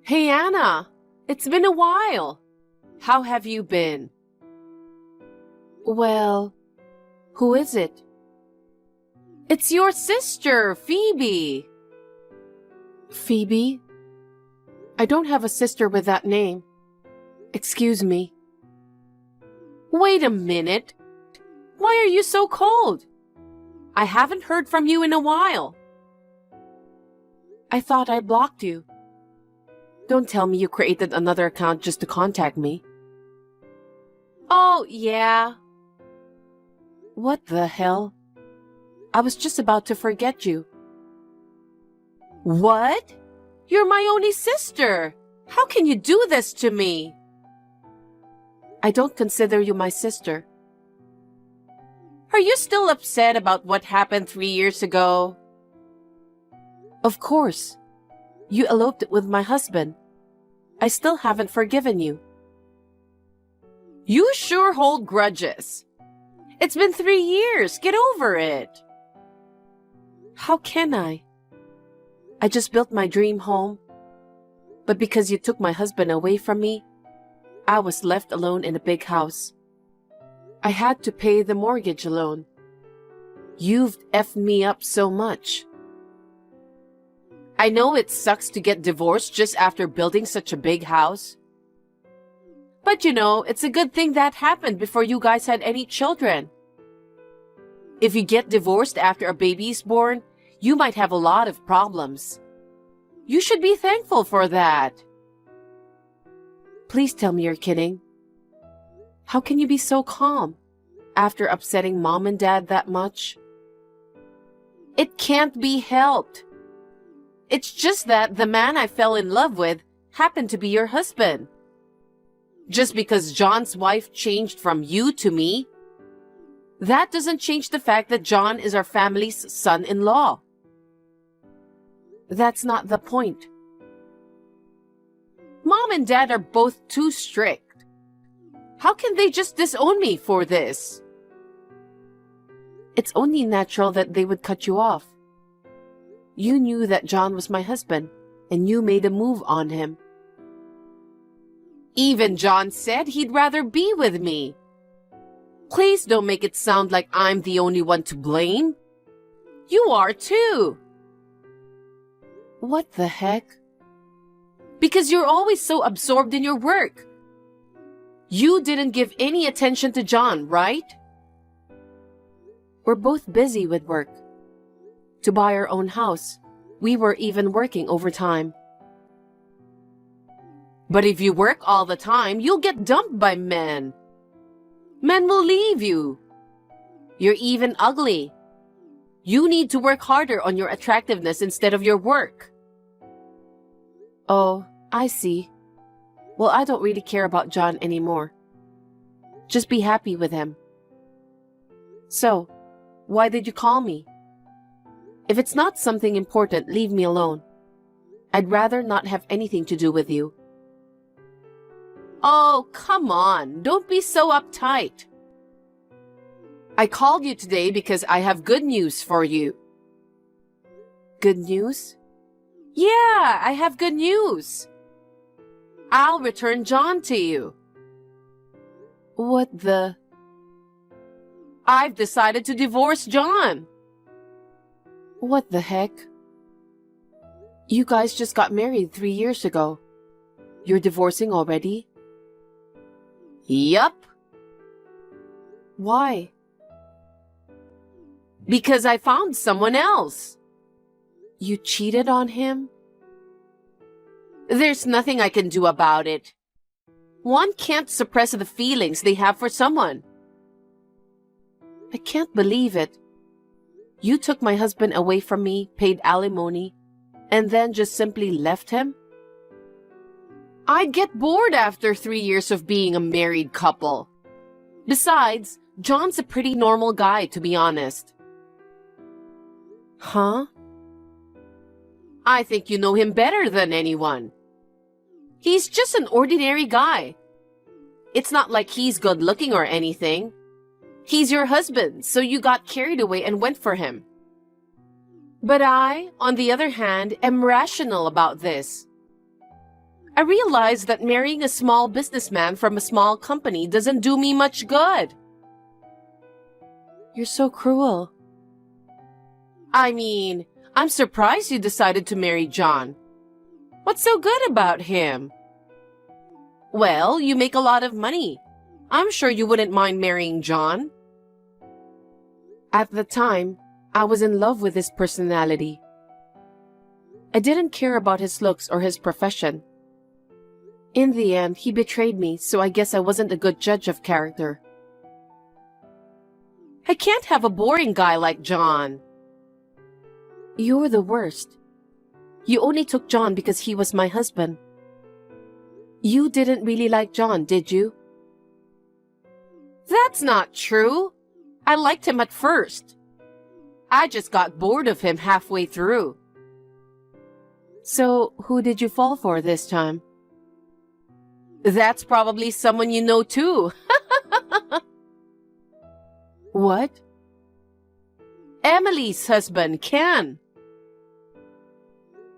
Hey Anna, it's been a while. How have you been? Well, who is it? It's your sister, Phoebe. Phoebe? I don't have a sister with that name. Excuse me. Wait a minute. Why are you so cold? I haven't heard from you in a while. I thought I blocked you. Don't tell me you created another account just to contact me. Oh, yeah. What the hell? I was just about to forget you. What? You're my only sister. How can you do this to me? I don't consider you my sister. Are you still upset about what happened 3 years ago? Of course. You eloped with my husband. I still haven't forgiven you. You sure hold grudges. It's been 3 years. Get over it. How can I? I just built my dream home. But because you took my husband away from me, I was left alone in a big house. I had to pay the mortgage alone. You've effed me up so much. I know it sucks to get divorced just after building such a big house. But it's a good thing that happened before you guys had any children. If you get divorced after a baby is born, you might have a lot of problems. You should be thankful for that. Please tell me you're kidding. How can you be so calm after upsetting Mom and Dad that much? It can't be helped. It's just that the man I fell in love with happened to be your husband. Just because John's wife changed from you to me, that doesn't change the fact that John is our family's son-in-law. That's not the point. Mom and Dad are both too strict. How can they just disown me for this? It's only natural that they would cut you off. You knew that John was my husband, and you made a move on him. Even John said he'd rather be with me. Please don't make it sound like I'm the only one to blame. You are too. What the heck? Because you're always so absorbed in your work. You didn't give any attention to John, right? We're both busy with work. To buy our own house, we were even working overtime. But if you work all the time, you'll get dumped by men. Men will leave you. You're even ugly. You need to work harder on your attractiveness instead of your work. Oh, I see. Well, I don't really care about John anymore. Just be happy with him. So, why did you call me? If it's not something important, leave me alone. I'd rather not have anything to do with you. Oh, come on. Don't be so uptight. I called you today because I have good news for you. Good news? Yeah, I have good news. I'll return John to you. What the? I've decided to divorce John. What the heck? You guys just got married 3 years ago. You're divorcing already? Yup. Why? Because I found someone else. You cheated on him? There's nothing I can do about it. One can't suppress the feelings they have for someone. I can't believe it. You took my husband away from me, paid alimony, and then just simply left him? I'd get bored after 3 years of being a married couple. Besides, John's a pretty normal guy, to be honest. Huh? I think you know him better than anyone. He's just an ordinary guy. It's not like he's good looking or anything. He's your husband, so you got carried away and went for him. But I, on the other hand, am rational about this. I realized that marrying a small businessman from a small company doesn't do me much good. You're so cruel. I mean, I'm surprised you decided to marry John. What's so good about him? Well, you make a lot of money. I'm sure you wouldn't mind marrying John. At the time, I was in love with his personality. I didn't care about his looks or his profession. In the end, he betrayed me, so I guess I wasn't a good judge of character. I can't have a boring guy like John. You're the worst. You only took John because he was my husband. You didn't really like John, did you? That's not true. I liked him at first. I just got bored of him halfway through. So, who did you fall for this time? That's probably someone you know too. What? Emily's husband, Ken.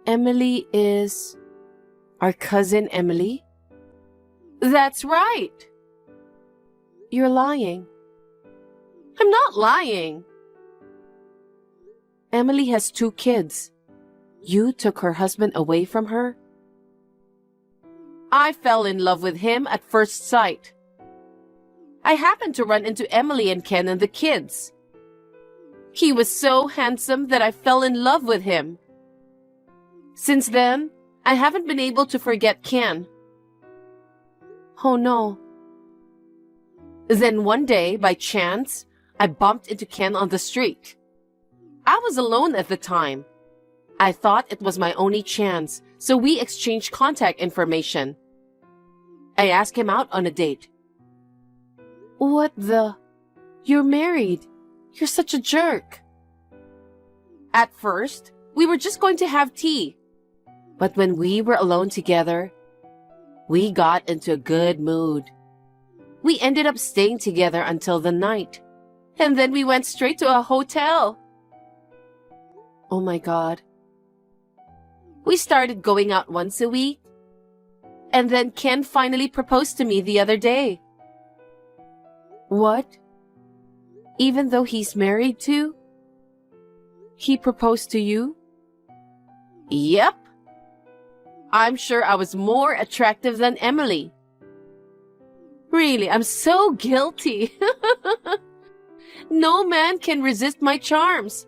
Emily is... our cousin Emily? That's right. You're lying. I'm not lying. Emily has 2 kids. You took her husband away from her? I fell in love with him at first sight. I happened to run into Emily and Ken and the kids. He was so handsome that I fell in love with him. Since then, I haven't been able to forget Ken. Oh no. Then one day, by chance, I bumped into Ken on the street. I was alone at the time. I thought it was my only chance, so we exchanged contact information. I asked him out on a date. What the? You're married. You're such a jerk. At first, we were just going to have tea. But when we were alone together, we got into a good mood. We ended up staying together until the night. And then we went straight to a hotel. Oh my God. We started going out once a week. And then Ken finally proposed to me the other day. What? Even though he's married too? He proposed to you? Yep. I'm sure I was more attractive than Emily. Really, I'm so guilty. No man can resist my charms.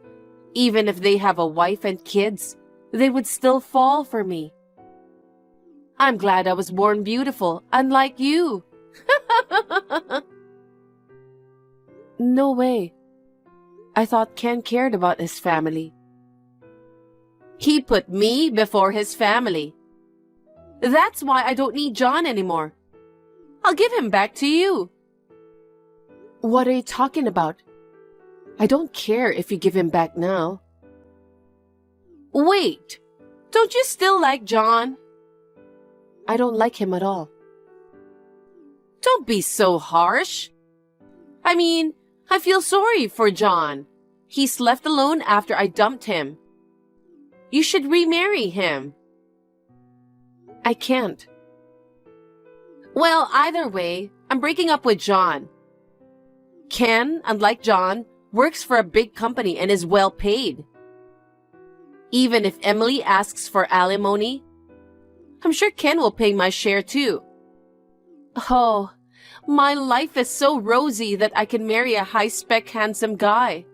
Even if they have a wife and kids, they would still fall for me. I'm glad I was born beautiful, unlike you. No way. I thought Ken cared about his family. He put me before his family. That's why I don't need John anymore. I'll give him back to you. What are you talking about? I don't care if you give him back now. Wait, don't you still like John? I don't like him at all. Don't be so harsh. I mean, I feel sorry for John. He's left alone after I dumped him. You should remarry him. I can't. Well, either way, I'm breaking up with John. Ken, unlike John, works for a big company and is well paid. Even if Emily asks for alimony, I'm sure Ken will pay my share too. Oh, my life is so rosy that I can marry a high-spec handsome guy.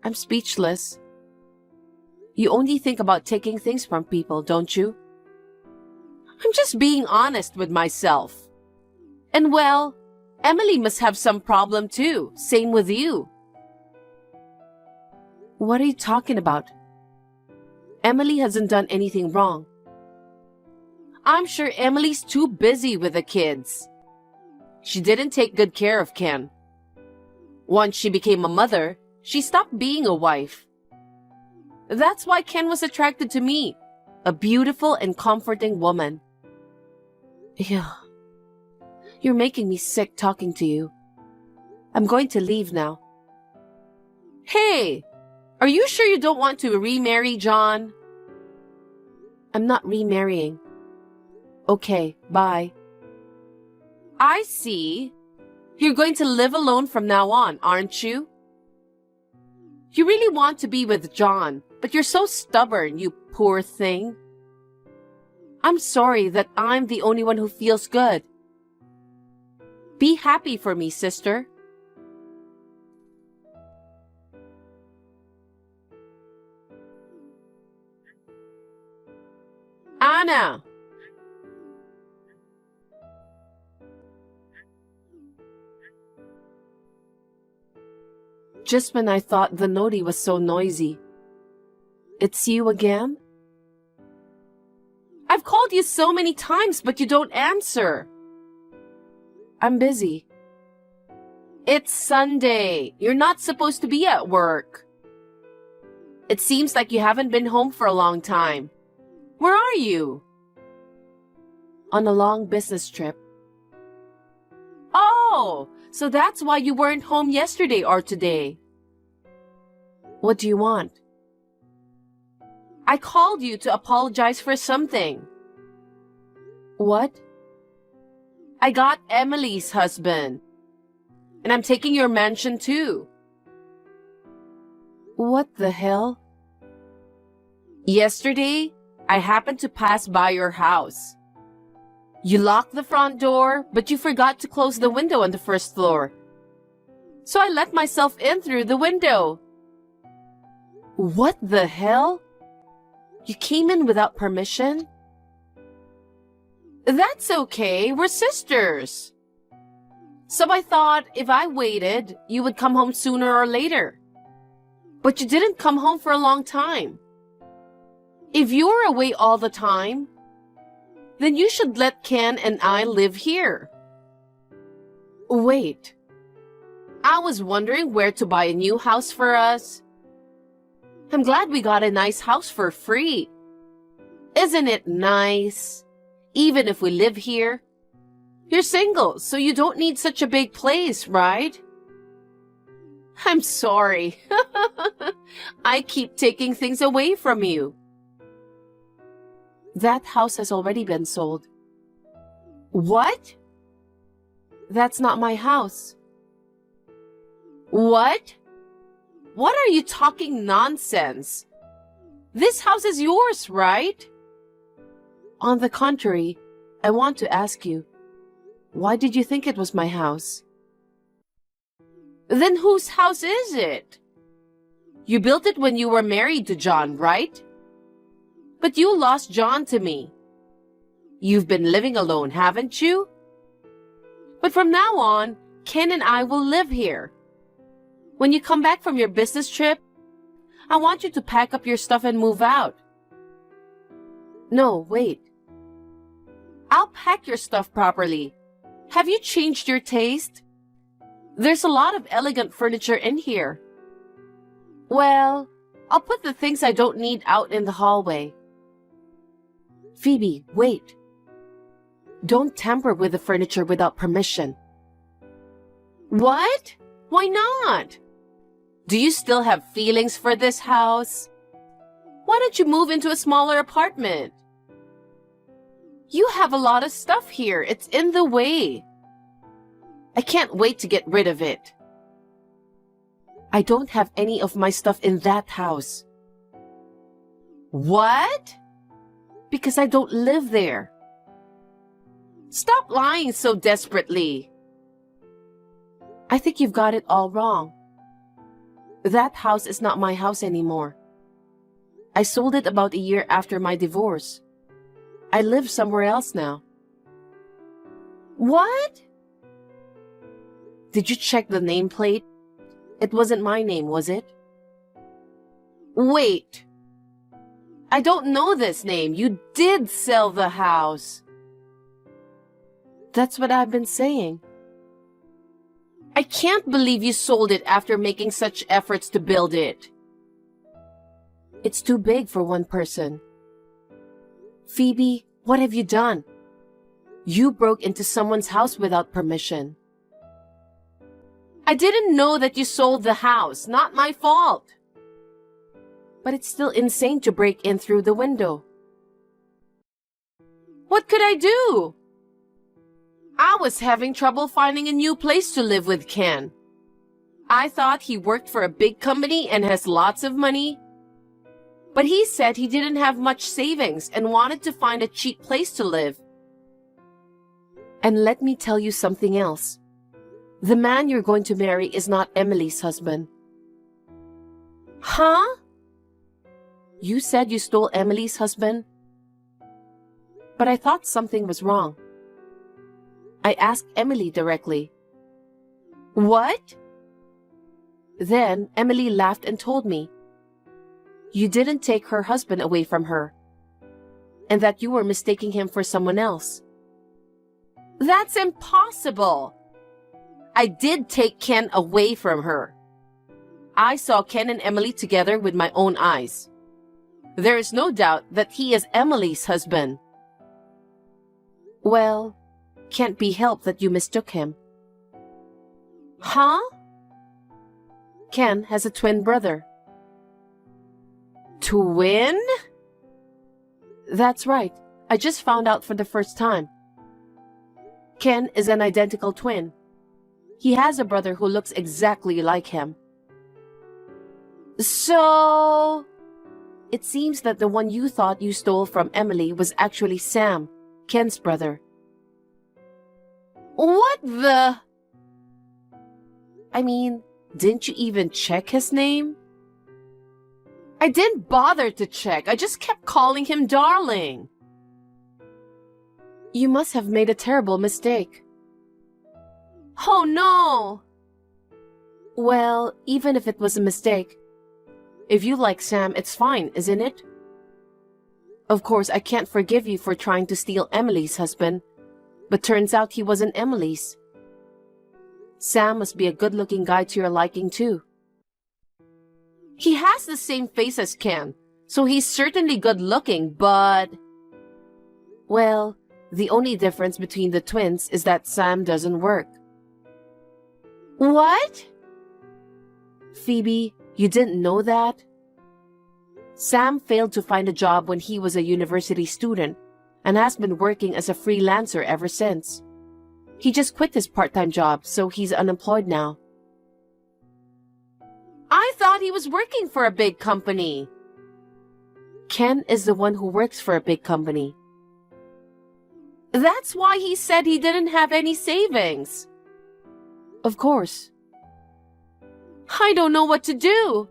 I'm speechless. You only think about taking things from people, don't you? I'm just being honest with myself. And well, Emily must have some problem too. Same with you. What are you talking about? Emily hasn't done anything wrong. I'm sure Emily's too busy with the kids. She didn't take good care of Ken. Once she became a mother, she stopped being a wife. That's why Ken was attracted to me, a beautiful and comforting woman. Yeah. You're making me sick talking to you. I'm going to leave now. Hey, are you sure you don't want to remarry John? I'm not remarrying. Okay, bye. I see. You're going to live alone from now on, aren't you? You really want to be with John, but you're so stubborn, you poor thing. I'm sorry that I'm the only one who feels good. Be happy for me, sister. Anna! Just when I thought the noti was so noisy. It's you again? I've called you so many times, but you don't answer. I'm busy. It's Sunday. You're not supposed to be at work. It seems like you haven't been home for a long time. Where are you? On a long business trip. Oh, so that's why you weren't home yesterday or today. What do you want? I called you to apologize for something. What? I got Emily's husband. And I'm taking your mansion too. What the hell? Yesterday, I happened to pass by your house. You locked the front door, but you forgot to close the window on the first floor. So I let myself in through the window. What the hell? You came in without permission? That's okay, we're sisters. So I thought if I waited, you would come home sooner or later. But you didn't come home for a long time. If you're away all the time, then you should let Ken and I live here. Wait. I was wondering where to buy a new house for us. I'm glad we got a nice house for free. Isn't it nice? Even if we live here. You're single, so you don't need such a big place, right? I'm sorry. I keep taking things away from you. That house has already been sold. What? That's not my house. What? What are you talking nonsense? This house is yours, right? On the contrary, I want to ask you, why did you think it was my house? Then whose house is it? You built it when you were married to John, right? But you lost John to me. You've been living alone, haven't you? But from now on, Ken and I will live here. When you come back from your business trip, I want you to pack up your stuff and move out. No, wait. I'll pack your stuff properly. Have you changed your taste? There's a lot of elegant furniture in here. Well, I'll put the things I don't need out in the hallway. Phoebe, wait. Don't tamper with the furniture without permission. What? Why not? Do you still have feelings for this house? Why don't you move into a smaller apartment? You have a lot of stuff here. It's in the way. I can't wait to get rid of it. I don't have any of my stuff in that house. What? Because I don't live there. Stop lying so desperately. I think you've got it all wrong. That house is not my house anymore. I sold it about a year after my divorce. I live somewhere else now. What? Did you check the nameplate? It wasn't my name, was it? Wait. I don't know this name. You did sell the house. That's what I've been saying. I can't believe you sold it after making such efforts to build it. It's too big for one person. Phoebe, what have you done? You broke into someone's house without permission. I didn't know that you sold the house. Not my fault. But it's still insane to break in through the window. What could I do? I was having trouble finding a new place to live with Ken. I thought he worked for a big company and has lots of money. But he said he didn't have much savings and wanted to find a cheap place to live. And let me tell you something else. The man you're going to marry is not Emily's husband. Huh? You said you stole Emily's husband? But I thought something was wrong. I asked Emily directly. What? Then Emily laughed and told me, you didn't take her husband away from her, and that you were mistaking him for someone else. That's impossible! I did take Ken away from her. I saw Ken and Emily together with my own eyes. There is no doubt that he is Emily's husband. Well, can't be helped that you mistook him. Huh? Ken has a twin brother. Twin? That's right. I just found out for the first time. Ken is an identical twin. He has a brother who looks exactly like him. So, it seems that the one you thought you stole from Emily was actually Sam, Ken's brother. What the? I mean, didn't you even check his name? I didn't bother to check. I just kept calling him darling. You must have made a terrible mistake. Oh no! Well, even if it was a mistake, if you like Sam, it's fine, isn't it? Of course, I can't forgive you for trying to steal Emily's husband, but turns out he wasn't Emily's. Sam must be a good-looking guy to your liking, too. He has the same face as Ken, so he's certainly good-looking, but... Well, the only difference between the twins is that Sam doesn't work. What? Phoebe, you didn't know that? Sam failed to find a job when he was a university student and has been working as a freelancer ever since. He just quit his part-time job, so he's unemployed now. I thought he was working for a big company. Ken is the one who works for a big company. That's why he said he didn't have any savings. Of course. I don't know what to do.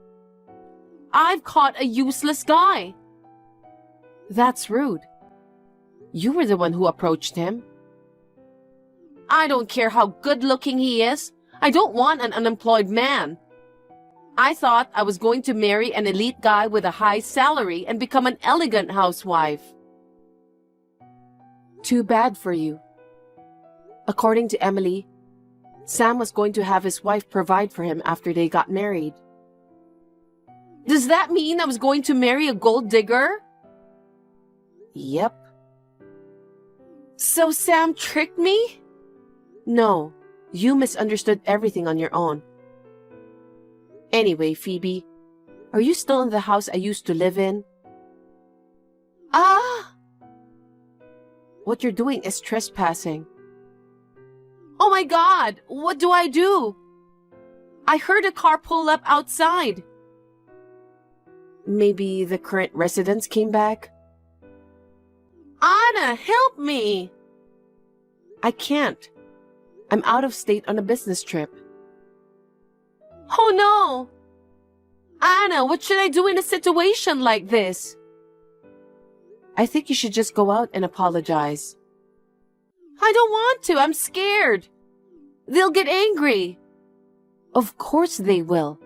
I've caught a useless guy. That's rude. You were the one who approached him. I don't care how good-looking he is. I don't want an unemployed man. I thought I was going to marry an elite guy with a high salary and become an elegant housewife. Too bad for you. According to Emily, Sam was going to have his wife provide for him after they got married. Does that mean I was going to marry a gold digger? Yep. So Sam tricked me? No, you misunderstood everything on your own. Anyway, Phoebe, are you still in the house I used to live in? Ah! What you're doing is trespassing. Oh my God! What do I do? I heard a car pull up outside. Maybe the current residents came back? Anna, help me! I can't. I'm out of state on a business trip. Oh no! Anna, what should I do in a situation like this? I think you should just go out and apologize. I don't want to. I'm scared. They'll get angry. Of course they will.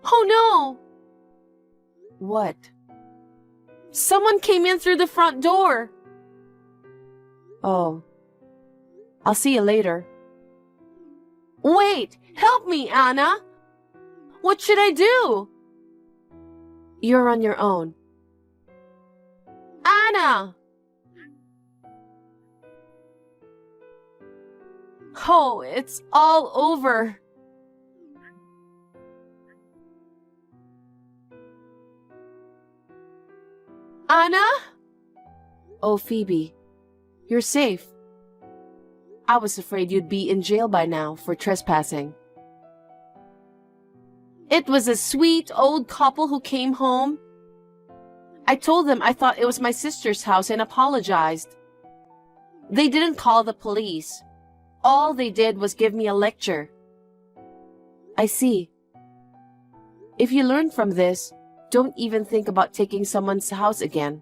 Oh no! What? Someone came in through the front door. Oh. I'll see you later. Wait! Help me, Anna! What should I do? You're on your own. Anna! Oh, it's all over. Anna? Oh, Phoebe, you're safe. I was afraid you'd be in jail by now for trespassing. It was a sweet old couple who came home. I told them I thought it was my sister's house and apologized. They didn't call the police. All they did was give me a lecture. I see. If you learn from this, don't even think about taking someone's house again.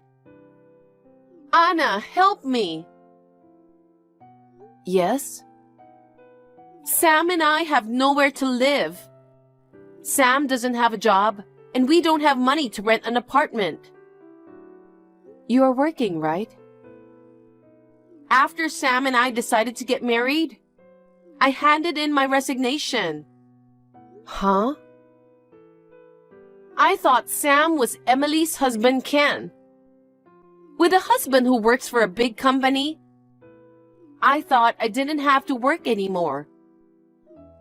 Anna, help me! Yes? Sam and I have nowhere to live. Sam doesn't have a job, and we don't have money to rent an apartment. You are working, right? After Sam and I decided to get married, I handed in my resignation. Huh? I thought Sam was Emily's husband, Ken. With a husband who works for a big company, I thought I didn't have to work anymore.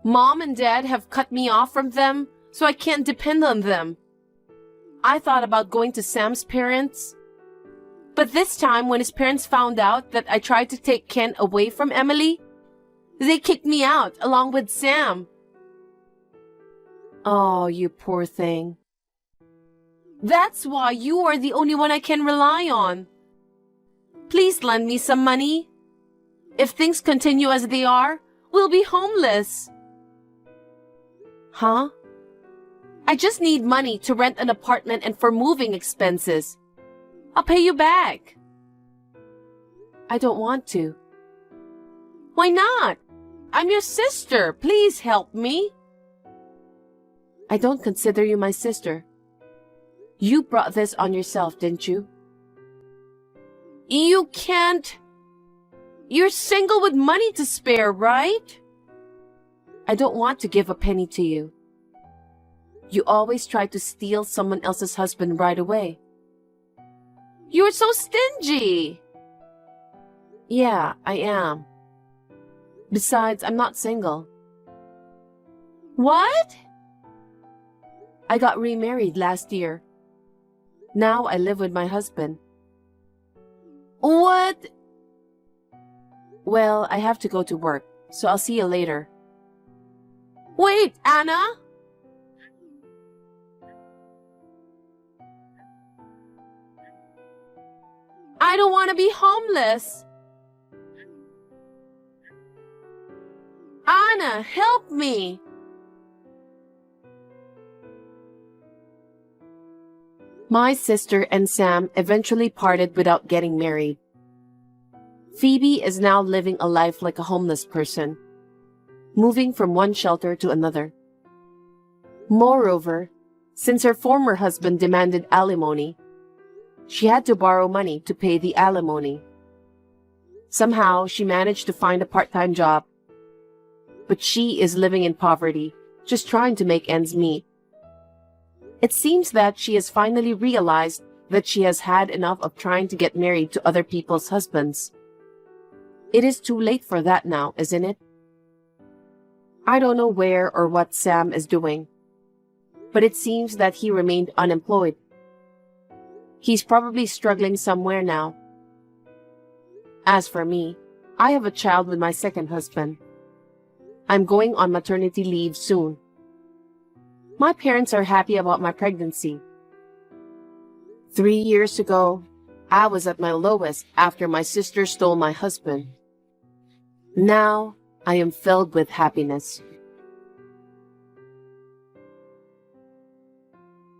Mom and Dad have cut me off from them, so I can't depend on them. I thought about going to Sam's parents. But this time, when his parents found out that I tried to take Ken away from Emily, they kicked me out along with Sam. Oh, you poor thing. That's why you are the only one I can rely on. Please lend me some money. If things continue as they are, we'll be homeless. Huh? I just need money to rent an apartment and for moving expenses. I'll pay you back. I don't want to. Why not? I'm your sister. Please help me. I don't consider you my sister. You brought this on yourself, didn't you? You can't. You're single with money to spare, right? I don't want to give a penny to you. You always try to steal someone else's husband right away. You're so stingy. Yeah, I am. Besides, I'm not single. What? I got remarried last year. Now I live with my husband. What? Well, I have to go to work, so I'll see you later. Wait, Anna? I don't want to be homeless. Anna, help me. My sister and Sam eventually parted without getting married. Phoebe is now living a life like a homeless person, moving from one shelter to another. Moreover, since her former husband demanded alimony, she had to borrow money to pay the alimony. Somehow, she managed to find a part-time job, but she is living in poverty, just trying to make ends meet. It seems that she has finally realized that she has had enough of trying to get married to other people's husbands. It is too late for that now, isn't it? I don't know where or what Sam is doing, but it seems that he remained unemployed. He's probably struggling somewhere now. As for me, I have a child with my second husband. I'm going on maternity leave soon. My parents are happy about my pregnancy. 3 years ago, I was at my lowest after my sister stole my husband. Now, I am filled with happiness.